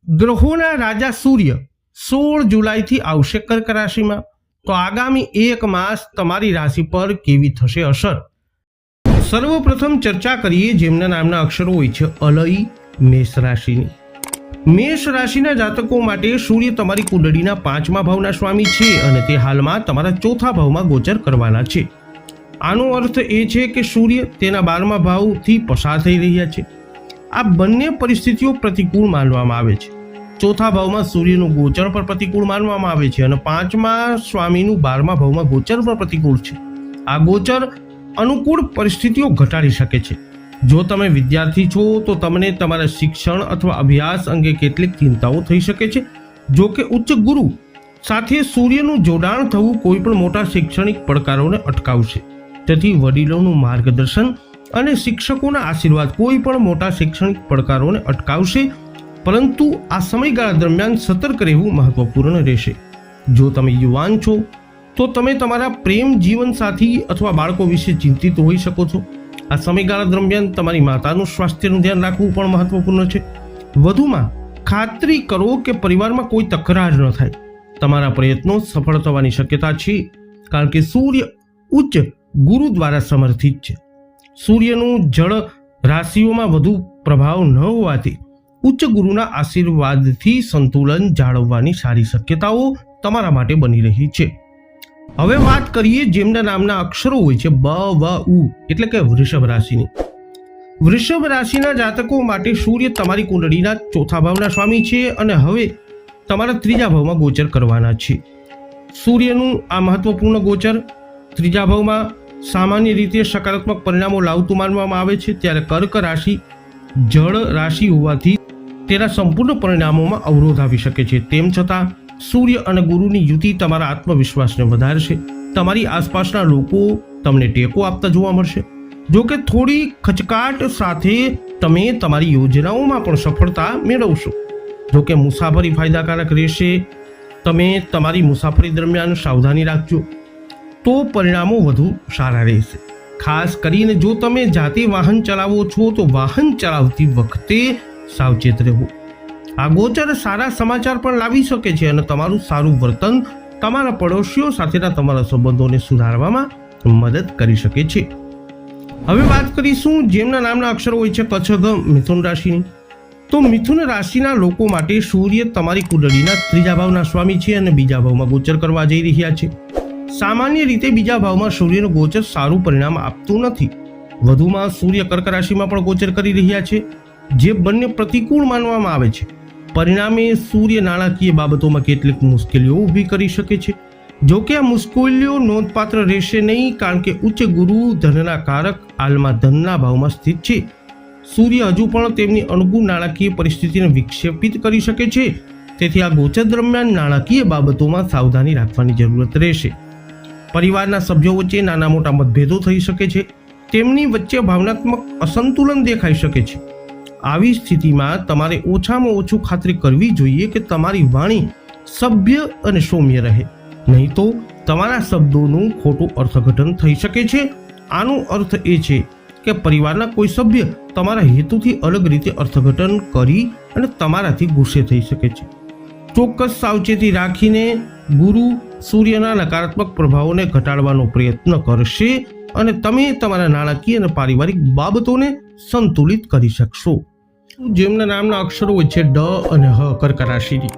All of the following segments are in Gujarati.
ગ્રહોના રાજા સૂર્ય 16 જુલાઈથી આવશે કર્ક રાશિમાં। તો આગામી 1 માસ તમારી રાશિ પર કેવી થશે અસર? સર્વપ્રથમ ચર્ચા કરીએ જેમના નામના અક્ષરો હોય છે અલઈ મેષ રાશિની। મેષ રાશિના જાતકો માટે સૂર્ય તમારી કુંડળીના 5મા ભાવના સ્વામી છે અને તે હાલમાં તમારા 4થા ભાવમાં ગોચર કરવાના છે। આનો અર્થ એ છે કે સૂર્ય તેના 12મા ભાવથી પસાર થઈ રહ્યા છે। આ બંને પરિસ્થિતિઓ પ્રતિકૂળ માનવામાં આવે છે। 4થા ભાવમાં સૂર્યનું ગોચર પર પ્રતિકૂળ માનવામાં આવે છે અને 5મા સ્વામીનું 12મા ભાવમાં ગોચર પર પ્રતિકૂળ છે। આ ગોચર અનુકૂળ પરિસ્થિતિઓ ઘટાડી શકે છે। જો તમે વિદ્યાર્થી છો તો તમને તમારા શિક્ષણ અથવા અભ્યાસ અંગે કેટલીક ચિંતાઓ થઈ શકે છે। જો કે ઉચ્ચ ગુરુ સાથે સૂર્યનું જોડાણ થવું કોઈ પણ મોટા શૈક્ષણિક પડકારોને અટકાવશે। તેથી વડીલોનું માર્ગદર્શન અને શિક્ષકોના આશીર્વાદ કોઈ પણ મોટા શૈક્ષણિક પડકારોને અટકાવશે, પરંતુ આ સમયગાળા દરમિયાન સતર્ક રહેવું મહત્વપૂર્ણ રહેશે। જો તમે યુવાન છો તો તમે તમારા પ્રેમ જીવન સાથી અથવા બાળકો વિશે ચિંતિત હોઈ શકો છો। આ સમયગાળા દરમિયાન તમારી માતાનું સ્વાસ્થ્યનું ધ્યાન રાખવું પણ મહત્વપૂર્ણ છે। વધુમાં ખાતરી કરો કે પરિવારમાં કોઈ તકરાર ન થાય। તમારા પ્રયત્નો સફળ થવાની શક્યતા છે કારણ કે સૂર્ય ઉચ્ચ ગુરુ દ્વારા સમર્થિત છે। સૂર્યનું જળ રાશિઓમાં વધુ પ્રભાવ ન હોવાથી ઉચ્ચ ગુરુના આશીર્વાદથી સંતુલન જાળવવાની સારી શક્યતાઓ તમારા માટે બની રહી છે। હવે વાત કરીએ જેમના નામના અક્ષરો હોય છે બ વ ઉ એટલે કે વૃષભ રાશિની। વૃષભ રાશિના જાતકો માટે સૂર્ય તમારી કુંડળીના 4થા ભાવના સ્વામી છે અને હવે તમારા 3જા ભાવમાં ગોચર કરવાના છે। સૂર્યનું આ મહત્વપૂર્ણ ગોચર 3જા ભાવમાં સામાન્ય રીતે સકારાત્મક પરિણામો લાવતું માનવામાં આવે છે, ત્યારે કર્ક રાશિ જળ રાશિ હોવાથી તેના સંપૂર્ણ પરિણામોમાં અવરોધ આવી શકે છે। તેમ છતાં સૂર્ય અને ગુરુની યુતિ તમારા આત્મવિશ્વાસને વધારશે। તમારી આસપાસના લોકો તમને ટેકો આપતા જોવા મળશે। જો કે થોડી ખચકાટ સાથે તમે તમારી યોજનાઓમાં પણ સફળતા મેળવશો। જો કે મુસાફરી ફાયદાકારક રહેશે। તમે તમારી મુસાફરી દરમિયાન સાવધાની રાખજો તો પરિણામો વધુ સારા રહેશે। ખાસ કરીને જો તમે જાતે વાહન ચલાવો છો તો વાહન ચલાવતી વખતે સાવચેત રહેવું। આ ગોચર સારા સમાચાર પણ લાવી શકે છે અને તમારું સારું વર્તન તમારા પડોશીઓ સાથેના તમારા સંબંધોને સુધારવામાં મદદ કરી શકે છે। હવે વાત કરીશું જેમના નામના અક્ષરો હોય છે કચ્છ ગ મિથુન રાશિની। તો મિથુન રાશિના લોકો માટે સૂર્ય તમારી કુંડળીના 3જા ભાવના સ્વામી છે અને 2જા ભાવમાં ગોચર કરવા જઈ રહ્યા છે। સામાન્ય રીતે 2જા ભાવમાં સૂર્યનું ગોચર સારું પરિણામ આપતું નથી। વધુમાં સૂર્ય કર્ક રાશિમાં પણ ગોચર કરી રહ્યા છે, જે બંને પ્રતિકૂળ માનવામાં આવે છે। પરિણામે સૂર્ય નાણાકીય બાબતોમાં કેટલીક મુશ્કેલીઓ ઊભી કરી શકે છે। જો કે આ મુશ્કેલીઓ નોંધપાત્ર રહેશે નહીં કારણ કે ઉચ્ચ ગુરુ ધનના કારક હાલમાં ધનના ભાવમાં સ્થિત છે। સૂર્ય હજુ પણ તેમની અનુકૂળ નાણાકીય પરિસ્થિતિને વિક્ષેપિત કરી શકે છે, તેથી આ ગોચર દરમિયાન નાણાકીય બાબતોમાં સાવધાની રાખવાની જરૂરત રહેશે। પરિવારના સભ્યો વચ્ચે નાના મોટા મતભેદો થઈ શકે છે। તેમની વચ્ચે ભાવનાત્મક અસંતુલન દેખાઈ શકે છે। આવી સ્થિતિમાં તમારે ઓછામાં ઓછું ખાતરી કરવી જોઈએ કે તમારી વાણી સભ્ય અને સૌમ્ય રહે, નહીં તો તમારા શબ્દોનું ખોટું અર્થઘટન થઈ શકે છે। આનો અર્થ એ છે કે પરિવારના કોઈ સભ્ય તમારા હેતુથી અલગ રીતે અર્થઘટન કરી અને તમારાથી ગુસ્સે થઈ શકે છે। ચોક્કસ સાવચેતી રાખીને ગુરુ સૂર્યના નકારાત્મક પ્રભાવોને ઘટાડવાનો પ્રયત્ન કરશે અને તમે તમારા નાણાકીય અને પારિવારિક બાબતોને સંતુલિત કરી શકશો। જેમના નામના અક્ષરો હોય છે ડ અને હ કર્ક રાશિની।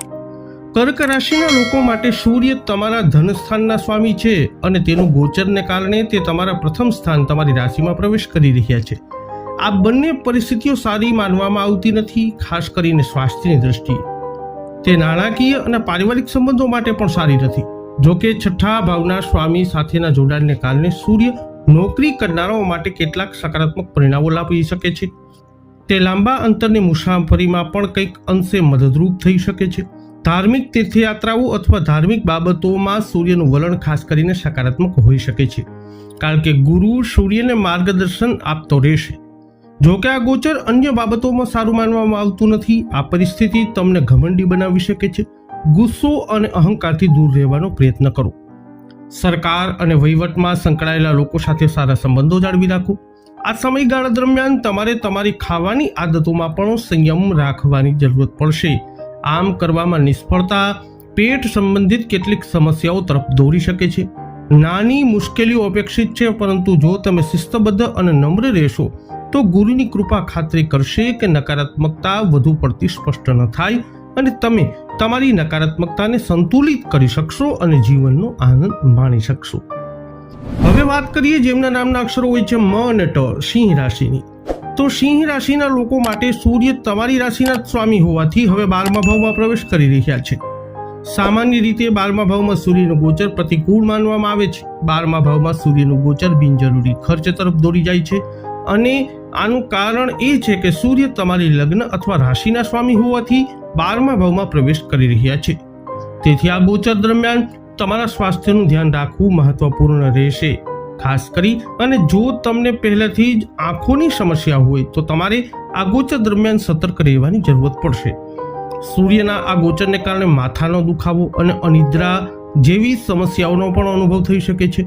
કર્ક રાશિના લોકો માટે સૂર્ય તમારા ધનસ્થાનના સ્વામી છે અને તેનું ગોચરને કારણે તે તમારા પ્રથમ સ્થાન તમારી રાશિમાં પ્રવેશ કરી રહ્યા છે। આ બંને પરિસ્થિતિઓ સારી માનવામાં આવતી નથી, ખાસ કરીને સ્વાસ્થ્યની દ્રષ્ટિએ। તે નાણાકીય અને પારિવારિક સંબંધો માટે પણ સારી નથી। જો કે 6થા ભાવના સ્વામી સાથેના જોડાણને કારણે સૂર્ય નોકરી કરનારાઓ માટે કેટલાક સકારાત્મક પરિણામો લાવી શકે છે। તે લાંબા અંતરની મુસાફરીમાં પણ કંઈક અંશે મદદરૂપ થઈ શકે છે। ધાર્મિક તીર્થયાત્રાઓ અથવા ધાર્મિક બાબતોમાં સૂર્યનું વલણ ખાસ કરીને સકારાત્મક હોઈ શકે છે કારણ કે ગુરુ સૂર્યને માર્ગદર્શન આપતો રહેશે। જો કે આ ગોચર અન્ય બાબતોમાં સારું માનવામાં આવતું નથી। આ પરિસ્થિતિ તમને ઘમંડી બનાવી શકે છે। ગુસ્સો અને અહંકારથી દૂર રહેવાનો પ્રયત્ન કરો। સરકાર અને વહીવટમાં સંકળાયેલા લોકો સાથે સારા સંબંધો જાળવી રાખો। આ સમયગાળા દરમિયાન તમારે તમારી ખાવાની આદતોમાં પણ સંયમ રાખવાની જરૂરત પડશે। આમ કરવામાં નિષ્ફળતા પેટ સંબંધિત કેટલીક સમસ્યાઓ તરફ દોરી શકે છે. નાની મુશ્કેલીઓ અપેક્ષિત છે, પરંતુ જો તમે શિસ્તબદ્ધ અને નમ્ર રહેશો તો ગુરુની કૃપા ખાતરી કરશે કે નકારાત્મકતા વધુ પડતી સ્પષ્ટ ન થાય અને તમે તમારી નકારાત્મકતાને સંતુલિત કરી શકશો અને જીવનનો આનંદ માણી શકશો. હવે વાત કરીએ જેમના નામના અક્ષરો હોય છે મ અને ટ, સિંહ રાશિની. તો સિંહ રાશિના લોકો માટે સૂર્ય તમારી રાશિના જ સ્વામી હોવાથી હવે 12મા ભાવમાં પ્રવેશ કરી રહ્યા છે. સામાન્ય રીતે 12મા ભાવમાં સૂર્યનું ગોચર પ્રતિકૂળ માનવામાં આવે છે. 12મા ભાવમાં સૂર્યનું ગોચર બિનજરૂરી ખર્ચ તરફ દોરી જાય છે અને આનું કારણ એ છે કે સૂર્ય તમારી લગ્ન અથવા રાશિના સ્વામી હોવાથી 12મા ભાવમાં પ્રવેશ કરી રહ્યા છે. તેથી આ ગોચર દરમિયાન તમારા સ્વાસ્થ્યનું ધ્યાન રાખવું મહત્વપૂર્ણ રહેશે. ખાસ કરી અને જો તમને પહેલાથી જ આંખોની સમસ્યા હોય તો તમારે આ ગોચર દરમિયાન સતર્ક રહેવાની જરૂરત પડશે. સૂર્યના આ ગોચરને કારણે માથાનો દુખાવો અને અનિદ્રા જેવી સમસ્યાઓનો પણ અનુભવ થઈ શકે છે.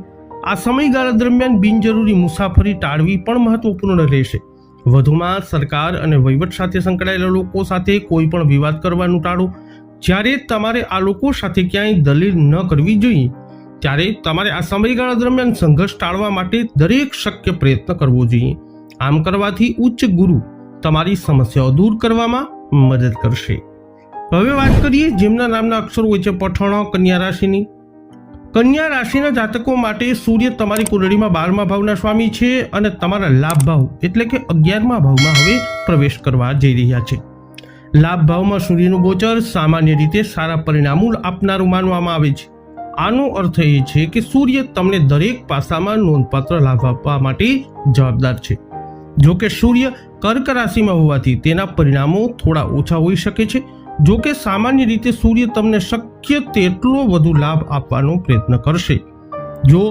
આ સમયગાળા દરમિયાન બિનજરૂરી મુસાફરી ટાળવી પણ મહત્વપૂર્ણ રહેશે. વધુમાં સરકાર અને વહીવટ સાથે સંકળાયેલા લોકો સાથે કોઈ પણ વિવાદ કરવાનું ટાળો. જ્યારે તમારે આ લોકો સાથે ક્યાંય દલીલ ન કરવી જોઈએ ત્યારે તમારે આ સમયગાળા દરમિયાન સંઘર્ષ ટાળવા માટે દરેક શક્ય પ્રયત્ન કરવો જોઈએ. આમ કરવાથી ઉચ્ચ ગુરુ તમારી સમસ્યાઓ દૂર કરવામાં મદદ કરશે. હવે વાત કરીએ જેમના નામના અક્ષરો હોય છે પઠણ, કન્યા રાશિની. કન્યા રાશિના જાતકો માટે સૂર્ય તમારી કુંડળીમાં 12મા ભાવના સ્વામી છે અને તમારા લાભ ભાવ એટલે કે 11મા ભાવમાં હવે પ્રવેશ કરવા જઈ રહ્યા છે. લાભ ભાવમાં સૂર્યનું ગોચર સામાન્ય રીતે સારા પરિણામો આપનારું માનવામાં આવે છે. આનો અર્થ એ છે કે સૂર્ય તમને દરેક પાસામાં નોંધપાત્ર લાભ આપવા માટે જવાબદાર છે. જો કે સૂર્ય કર્ક રાશિમાં હોવાથી તેના પરિણામો થોડા ઓછા હોઈ શકે છે. જો કે સામાન્ય રીતે સૂર્ય તમને શક્ય તેટલો વધુ લાભ આપવાનો પ્રયત્ન કરશે. જો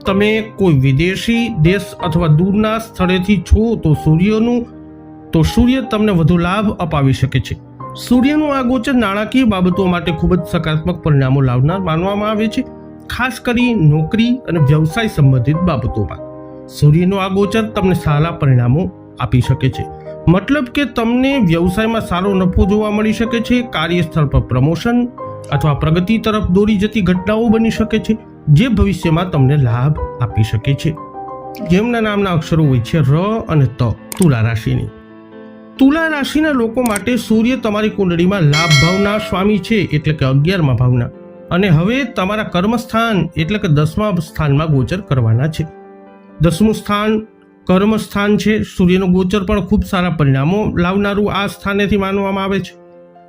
તમે કોઈ વિદેશી દેશ અથવા દૂરના સ્થળેથી છો તો સૂર્ય તમને વધુ લાભ અપાવી શકે છે. સૂર્યનું આ ગોચર નાણાકીય બાબતો માટે ખૂબ જ સકારાત્મક પરિણામો લાવનાર માનવામાં આવે છે. ખાસ કરી નોકરી અને વ્યવસાય સંબંધિત બાબતોમાં સૂર્યનું આ ગોચર તમને સારા પરિણામો આપી શકે છે. મતલબ કે તમને વ્યવસાયમાં સારો નફો જોવા મળી શકે છે. કાર્યસ્થળ પર પ્રમોશન અથવા પ્રગતિ તરફ દોરી જતી ઘટનાઓ બની શકે છે જે ભવિષ્યમાં તમને લાભ આપી શકે છે. જેમના નામના અક્ષરો હોય છે ર અને ત, તુલા રાશિની. તુલા રાશિના લોકો માટે સૂર્ય તમારી કુંડળીમાં લાભ ભાવના સ્વામી છે એટલે કે 11મા ભાવના અને હવે તમારા કર્મસ્થાન એટલે કે 10મા સ્થાનમાં ગોચર કરવાના છે. 10મું સ્થાન કર્મસ્થાન છે. સૂર્યનું ગોચર પણ ખૂબ સારા પરિણામો લાવનારું આ સ્થાનેથી માનવામાં આવે છે.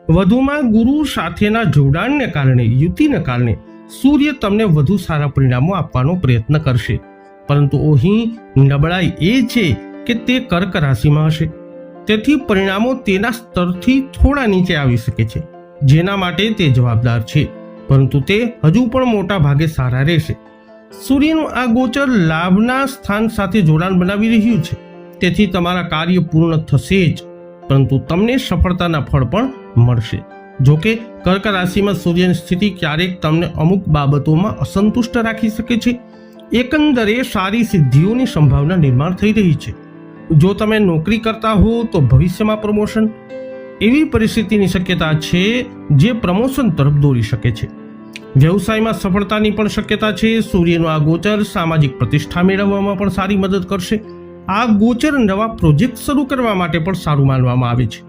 વધુમાં ગુરુ સાથેના જોડાણને કારણે યુતિને કારણે સૂર્ય તમને વધુ સારા પરિણામો આપવાનો પ્રયત્ન કરશે. પરંતુ અહીં નબળાઈ એ છે કે તે કર્ક રાશિમાં હશે, તેથી પરિણામો તેના સ્તરથી થોડા નીચે આવી શકે છે જેના માટે તે જવાબદાર છે, પરંતુ તે હજુ પણ મોટા ભાગે સારા રહેશે. સૂર્યનું આ ગોચર લાભના સ્થાન સાથે જોડાણ બનાવી રહ્યું છે, તેથી તમારા કાર્ય પૂર્ણ થશે જ, પરંતુ તમને સફળતાના ફળ પણ મળશે. જોકે કર્ક રાશિમાં સૂર્યની સ્થિતિ ક્યારેક તમને અમુક બાબતોમાં અસંતુષ્ટ રાખી શકે છે. એકંદરે સારી સિદ્ધિઓની સંભાવના નિર્માણ થઈ રહી છે. જો તમે નોકરી કરતા હો તો ભવિષ્યમાં પ્રમોશન એવી પરિસ્થિતિની શક્યતા છે જે પ્રમોશન તરફ દોરી શકે છે. વ્યવસાયમાં સફળતાની પણ શક્યતા છે. સૂર્યનું આ ગોચર સામાજિક પ્રતિષ્ઠા મેળવવામાં પણ સારી મદદ કરશે. આ ગોચર નવા પ્રોજેક્ટ શરૂ કરવા માટે પણ સારું માનવામાં આવે છે.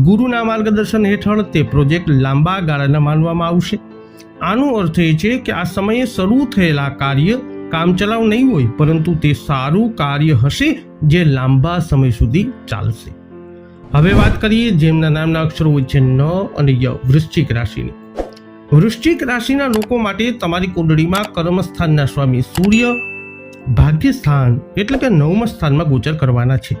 ગુરુના માર્ગદર્શન હેઠળ તે પ્રોજેક્ટ લાંબા ગાળાના માનવામાં આવશે. આનો અર્થ એ છે કે આ સમયે શરૂ થયેલા કાર્ય કામચલાઉ નહીં હોય, પરંતુ તે સારું કાર્ય હશે જે લાંબા સમય સુધી ચાલશે. હવે વાત કરીએ જેમના નામના અક્ષરો હોય છે ન અને ય, વૃશ્ચિક રાશિની. વૃશ્ચિક રાશિના લોકો માટે તમારી કુંડળીમાં કર્મસ્થાનના સ્વામી સૂર્ય ભાગ્યસ્થાન એટલે કે 9મા સ્થાનમાં ગોચર કરવાના છે.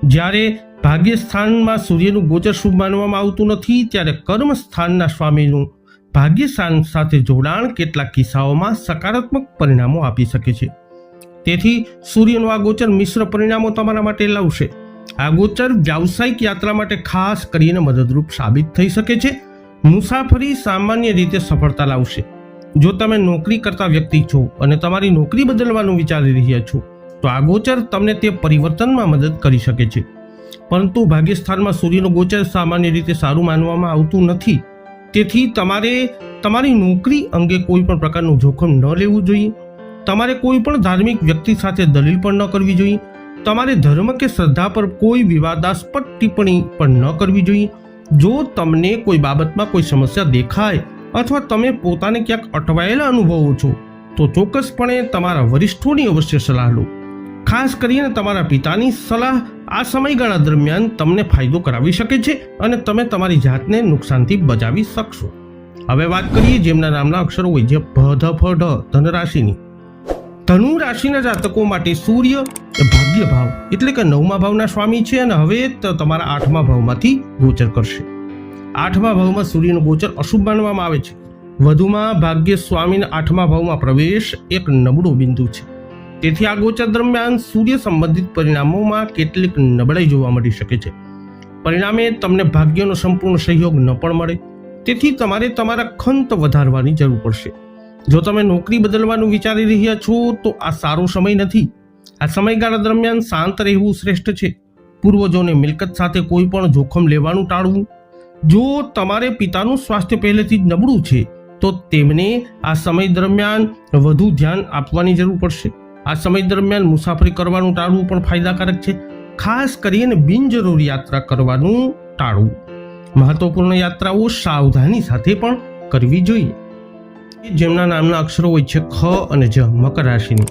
જ્યારે ભાગ્યસ્થાનમાં સૂર્યનું ગોચર શુભ માનવામાં આવતું નથી, ત્યારે કર્મસ્થાનના સ્વામીનું ભાગ્યસ્થાન સાથે જોડાણ કેટલાક કિસ્સાઓમાં સકારાત્મક પરિણામો આપી શકે છે. તેથી સૂર્યનું આ ગોચર મિશ્ર પરિણામો તમારા માટે લાવશે. આ ગોચર વ્યાવસાયિક યાત્રા માટે ખાસ કરીને મદદરૂપ સાબિત થઈ શકે છે. મુસાફરી સામાન્ય રીતે સફળતા લાવશે. જો તમે નોકરી કરતા વ્યક્તિ છો અને તમારી નોકરી બદલવાનું વિચારી રહ્યા છો તો આ ગોચર તમને તે પરિવર્તનમાં મદદ કરી શકે છે. પરંતુ ભાગ્યસ્થાનમાં સૂર્યનો ગોચર સામાન્ય રીતે સારું માનવામાં આવતું નથી. તેથી તમારે તમારી નોકરી અંગે કોઈ પણ પ્રકારનું જોખમ ન લેવું જોઈએ. તમારે કોઈ પણ ધાર્મિક વ્યક્તિ સાથે દલીલ પણ ન કરવી જોઈએ. તમારે ધર્મ કે શ્રદ્ધા પર કોઈ વિવાદાસ્પદ ટિપ્પણી પણ ન કરવી જોઈએ. જો તમને કોઈ બાબતમાં કોઈ સમસ્યા દેખાય અથવા તમે પોતાને ક્યાંક અટવાયેલા અનુભવો છો તો ચોક્કસપણે તમારા વરિષ્ઠોની અવશ્ય સલાહ લો. ખાસ કરીને તમારા પિતાની સલાહ આ સમયગાળા દરમિયાન તમને ફાયદો કરાવી શકે છે અને તમે તમારી જાતને નુકસાનથી બચાવી શકશો. હવે વાત કરીએ જેમના નામના અક્ષરો હોય છે ભ ધ ફ ઢ ધન રાશિની. ધનુ રાશિના જાતકો માટે સૂર્ય ભાગ્ય ભાવ એટલે કે 9મા ભાવના સ્વામી છે અને હવે તમારા 8મા ભાવમાંથી ગોચર કરશે. 8મા ભાવમાં સૂર્યનું ગોચર અશુભ માનવામાં આવે છે. વધુમાં ભાગ્ય સ્વામીના 8મા ભાવમાં પ્રવેશ એક નબળો બિંદુ છે. તેથી આ ગોચર દરમિયાન સૂર્ય સંબંધિત પરિણામોમાં કેટલીક નબળાઈ જોવા મળી શકે છે. પરિણામે તમને ભાગ્યનો સંપૂર્ણ સહયોગ ન પણ મળે. તેથી તમારે તમારા ખંત વધારવાની જરૂર પડશે. જો તમે નોકરી બદલવાનું વિચારી રહ્યા છો તો આ સારો સમય નથી. આ સમયગાળા દરમિયાન શાંત રહેવું શ્રેષ્ઠ છે. પૂર્વજોને મિલકત સાથે કોઈ પણ જોખમ લેવાનું ટાળવું. જો તમારે પિતાનું સ્વાસ્થ્ય પહેલેથી જ નબળું છે તો તેમને આ સમય દરમિયાન વધુ ધ્યાન આપવાની જરૂર પડશે. આ સમય દરમિયાન મુસાફરી કરવાનું ટાળવું પણ ફાયદાકારક છે. ખાસ કરીને બિનજરૂરી યાત્રા કરવાનું ટાળવું. મહત્વપૂર્ણ યાત્રાઓ સાવધાની સાથે પણ કરવી જોઈએ. જેમના નામના અક્ષરો હોય છે ખ અને જ મકર રાશિની.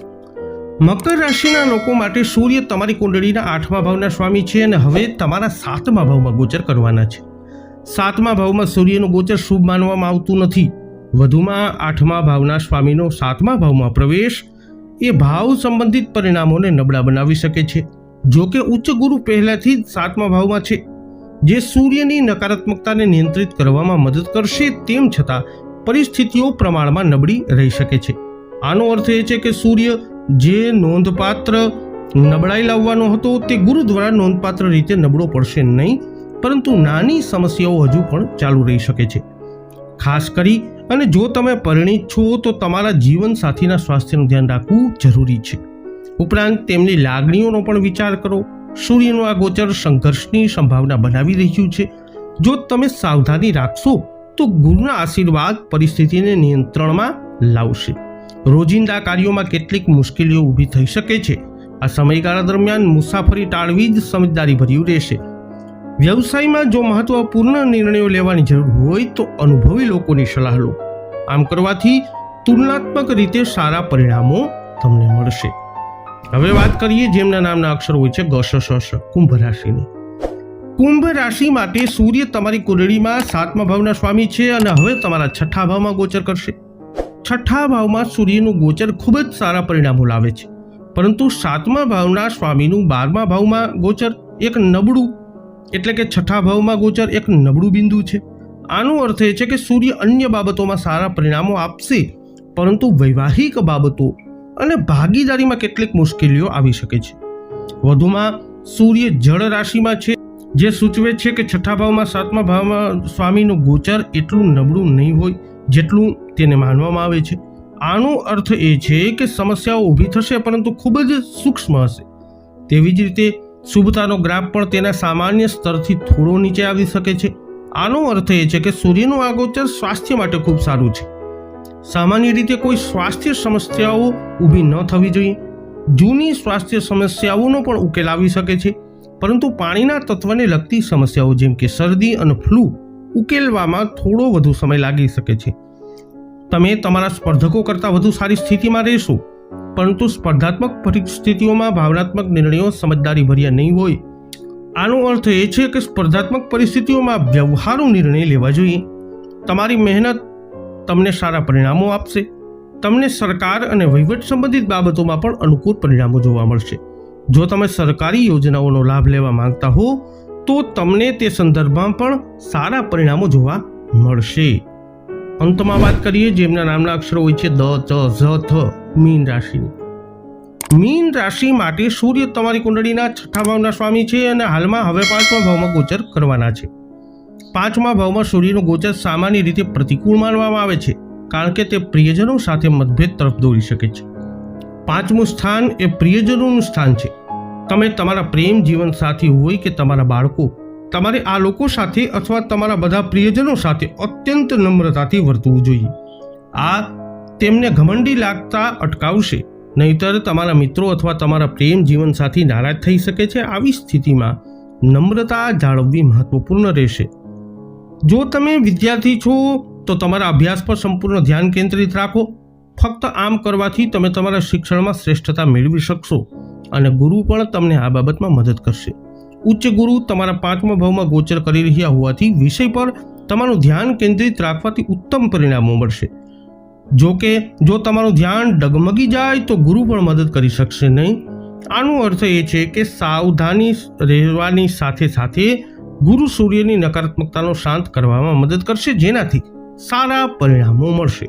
મકર રાશિના લોકો માટે સૂર્ય તમારી કુંડળીના 8મા ભાવના સ્વામી છે અને હવે તમારા 7મા ભાવમાં ગોચર કરવાના છે. 7મા ભાવમાં સૂર્યનું ગોચર શુભ માનવામાં આવતું નથી. વધુમાં 8મા ભાવના સ્વામીનો 7મા ભાવમાં પ્રવેશ એ ભાવ સંબંધિત પરિણામોને નબળા બનાવી શકે છે. જો કે ઉચ્ચ ગુરુ પહેલાથી જ 7મા ભાવમાં છે જે સૂર્યની નકારાત્મકતાને નિયંત્રિત કરવામાં મદદ કરશે. તેમ છતાં પરિસ્થિતિઓ પ્રમાણમાં નબળી રહી શકે છે. આનો અર્થ એ છે કે સૂર્ય જે નોંધપાત્ર નબળાઈ લાવવાનો હતો તે ગુરુ દ્વારા નોંધપાત્ર રીતે નબળો પડશે નહીં, પરંતુ નાની સમસ્યાઓ હજુ પણ ચાલુ રહી શકે છે. ખાસ કરી અને જો તમે પરિણીત છો તો તમારા જીવન સાથીના સ્વાસ્થ્યનું ધ્યાન રાખવું જરૂરી છે. ઉપરાંત તેમની લાગણીઓનો પણ વિચાર કરો. સૂર્યનું આ ગોચર સંઘર્ષની સંભાવના બનાવી રહ્યું છે. જો તમે સાવધાની રાખશો તો ગુરુના આશીર્વાદ પરિસ્થિતિને નિયંત્રણમાં લાવશે. રોજિંદા કાર્યોમાં કેટલીક મુશ્કેલીઓ ઊભી થઈ શકે છે. આ સમયગાળા દરમિયાન મુસાફરી ટાળવી જ સમજદારી ભર્યું રહેશે. વ્યવસાયમાં જો મહત્વપૂર્ણ નિર્ણયો લેવાની જરૂર હોય તો અનુભવી લોકોની સલાહ લો. આમ કરવાથી તુલનાત્મક રીતે સારા પરિણામો તમને મળશે. હવે વાત કરીએ જેમના નામના અક્ષરો હોય છે ગ શ શ કુંભ રાશિની. કુંભ રાશિ માટે સૂર્ય તમારી કુંડળીમાં 7મા ભાવના સ્વામી છે અને હવે તમારા 6ઠા ભાવમાં ગોચર કરશે. 6ઠા ભાવમાં સૂર્યનું ગોચર ખૂબ જ સારા પરિણામો લાવે છે, પરંતુ 7મા ભાવના સ્વામીનું 12મા ભાવમાં ગોચર એક નબળું એટલે કે 6ઠા ભાવમાં ગોચર એક નબળું બિંદુ છે. આનો અર્થ એ છે કે સૂર્ય અન્ય બાબતોમાં સારા પરિણામો આપશે, પરંતુ વૈવાહિક બાબતો અને ભાગીદારીમાં કેટલીક મુશ્કેલીઓ આવી શકે છે. વધુમાં સૂર્ય જળ રાશિમાં છે, જે સૂચવે છે કે 6ઠા ભાવમાં 7મા ભાવમાં સ્વામીનું ગોચર એટલું નબળું નહીં હોય જેટલું તેને માનવામાં આવે છે. આનો અર્થ એ છે કે સમસ્યાઓ ઊભી થશે, પરંતુ ખૂબ જ સૂક્ષ્મ હશે. તેવી જ રીતે શુભતાનો ગ્રાફ પણ તેના સામાન્ય સ્તરથી થોડો નીચે આવી શકે છે. આનો અર્થ એ છે કે સૂર્યનું આ ગોચર સ્વાસ્થ્ય માટે ખૂબ સારું છે. સામાન્ય રીતે કોઈ સ્વાસ્થ્ય સમસ્યાઓ ઊભી ન થવી જોઈએ. જૂની સ્વાસ્થ્ય સમસ્યાઓનો પણ ઉકેલ આવી શકે છે, પરંતુ પાણીના તત્વને લગતી સમસ્યાઓ જેમ કે શરદી અને ફ્લૂ ઉકેલવામાં થોડો વધુ સમય લાગી શકે છે. તમે તમારા સ્પર્ધકો કરતાં વધુ સારી સ્થિતિમાં રહેશો, પરંતુ સ્પર્ધાત્મક પરિસ્થિતિઓમાં ભાવનાત્મક નિર્ણયો સમજદારી ભર્યા નહીં હોય. આનો અર્થ એ છે કે સ્પર્ધાત્મક પરિસ્થિતિઓમાં વ્યવહારુ નિર્ણય લેવા જોઈએ. તમારી મહેનત તમને સારા પરિણામો આપશે. તમને સરકાર અને વહીવટ સંબંધિત બાબતોમાં પણ અનુકૂળ પરિણામો જોવા મળશે. જો તમે સરકારી યોજનાઓનો લાભ લેવા માંગતા હો તો તમને તે સંદર્ભમાં પણ સારા પરિણામો જોવા મળશે. અંતમાં વાત કરીએ જેમના નામના અક્ષરો હોય છે દ ચ ઝ થ મીન રાશિની. મીન રાશિ માટે સૂર્ય તમારી કુંડળીના 6ઠા ભાવના સ્વામી છે અને હાલમાં હવે 5મા ભાવમાં ગોચર કરવાના છે. 5મા ભાવમાં સૂર્યનું ગોચર સામાન્ય રીતે પ્રતિકૂળ માનવામાં આવે છે, કારણ કે તે પ્રિયજનો સાથે મતભેદ તરફ દોરી શકે છે. 5મું સ્થાન એ પ્રિયજનોનું સ્થાન છે. તમે તમારા પ્રેમ જીવનસાથી હોય કે તમારા બાળકો, તમારે આ લોકો સાથે અથવા તમારા બધા પ્રિયજનો સાથે અત્યંત નમ્રતાથી વર્તવું જોઈએ. આ તેમને ઘમંડી લાગતા અટકાવશે, નહીતર તમારા મિત્રો અથવા તમારા પ્રેમ જીવનસાથી નારાજ થઈ શકે છે. આવી સ્થિતિમાં નમ્રતા જાળવવી મહત્વપૂર્ણ રહેશે. જો તમે વિદ્યાર્થી છો તો તમારા અભ્યાસ પર સંપૂર્ણ ધ્યાન કેન્દ્રિત રાખો. ફક્ત આમ કરવાથી તમે તમારા શિક્ષણમાં શ્રેષ્ઠતા મેળવી શકશો અને ગુરુ પણ તમને આ બાબતમાં મદદ કરશે. ઉચ્ચ ગુરુ તમારા 5મા ભાવમાં ગોચર કરી રહ્યા હોવાથી વિષય પર તમારું ધ્યાન કેન્દ્રિત રાખવાથી ઉત્તમ પરિણામો મળશે. જો કે જો તમારું ધ્યાન ડગમગી જાય તો ગુરુ પણ મદદ કરી શકશે નહીં. આનો અર્થ એ છે કે સાવધાની રહેવાની સાથે સાથે ગુરુ સૂર્યની નકારાત્મકતાનો શાંત કરવામાં મદદ કરશે, જેનાથી સારા પરિણામો મળશે.